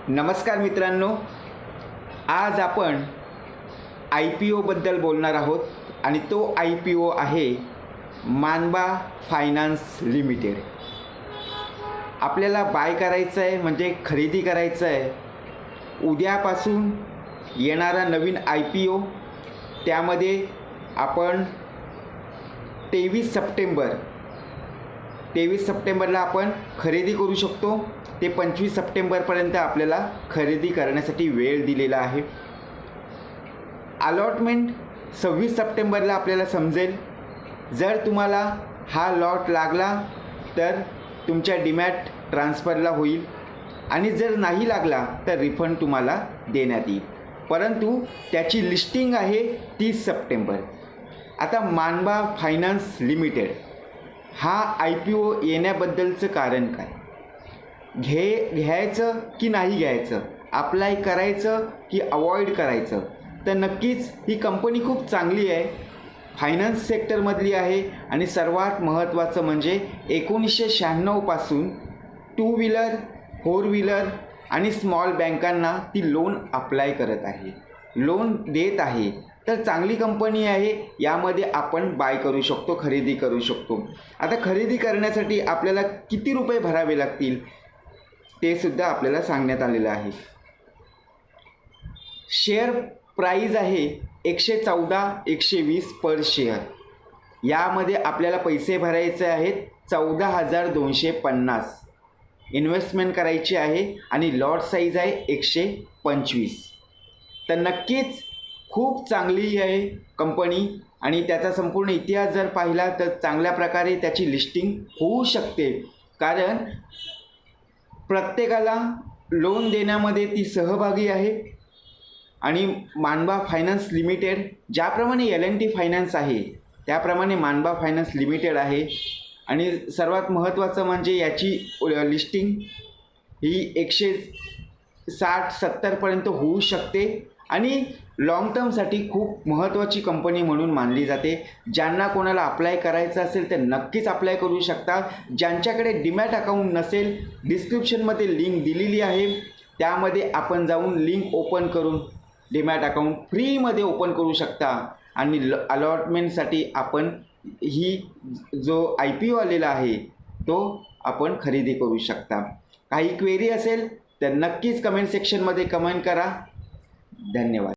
नमस्कार मित्रांनो, आज आपण IPO बद्दल बोलणार आहोत आणि तो IPO आहे मानबा फायनान्स लिमिटेड। आपल्याला बाय करायचं आहे म्हणजे खरेदी करायचं आहे। उद्यापासून येणारा नवीन IPO, त्यामध्ये आपण 23 सप्टेंबरला आपण खरेदी करू शकतो। ते 25 सप्टेंबरपर्यंत आपल्याला खरेदी करण्यासाठी वेळ दिलेला आहे। अलॉटमेंट 26 सप्टेंबरला आपल्याला समजेल। जर तुम्हाला हा लॉट लागला तर तुमच्या डीमॅट ट्रान्सफरला होईल आणि जर नाही लागला तर रिफंड तुम्हाला देण्यात येईल, परंतु त्याची लिस्टिंग आहे 30 सप्टेंबर। आता मानबा फायनान्स लिमिटेड हा IPO येण्याबद्दलचं कारण काय, घ्यायचं की नाही घ्यायचं, अप्लाय करायचं की अवॉइड करायचं, तर नक्कीच ही कंपनी खूप चांगली आहे, फायनान्स सेक्टरमधली आहे आणि सर्वात महत्त्वाचं म्हणजे 1996 पासून 2 व्हीलर 4 व्हीलर आणि स्मॉल बँकांना ती लोन अप्लाय करत आहे, लोन देत आहे। तर चांगली कंपनी आहे, यामध्ये आपण बाय करू शकतो, खरेदी करू शकतो। आता खरेदी करण्यासाठी आपल्याला किती रुपये भरावे लागतील ते सुद्धा आपल्याला सांगण्यात आलेलं आहे। शेअर प्राइस आहे 114-120 पर शेअर। यामध्ये आपल्याला पैसे भरायचे आहेत 14,250, इन्व्हेस्टमेंट करायची आहे आणि लॉट साईज आहे 125। तर नक्कीच खूप चांगली आहे कंपनी आणि त्याचा संपूर्ण इतिहास जर पाहिला तर चांगल्या प्रकारे त्याची लिस्टिंग होऊ शकते, कारण प्रत्येकाला लोन देण्यामध्ये ती सहभागी आहे। आणि मानबा फायनान्स लिमिटेड ज्याप्रमाणे L&T फायनान्स आहे त्याप्रमाणे मानबा फायनान्स लिमिटेड आहे। आणि सर्वात महत्त्वाचं म्हणजे याची लिस्टिंग ही 160-70 पर्यंत होऊ शकते आणि लॉंग टर्मसाठी खूप महत्त्वाची कंपनी म्हणून मानली जाते। ज्यांना कोणाला अप्लाय करायचं असेल तर नक्कीच अप्लाय करू शकता। ज्यांच्याकडे डीमॅट अकाउंट नसेल, डिस्क्रिप्शनमध्ये लिंक दिलेली आहे, त्यामध्ये आपण जाऊन लिंक ओपन करून डीमॅट अकाउंट फ्रीमध्ये ओपन करू शकता आणि अलॉटमेंटसाठी आपण ही जो IPO आलेला आहे तो आपण खरेदी करू शकता। काही क्वेरी असेल तर नक्कीच कमेंट सेक्शनमध्ये कमेंट करा। धन्यवाद।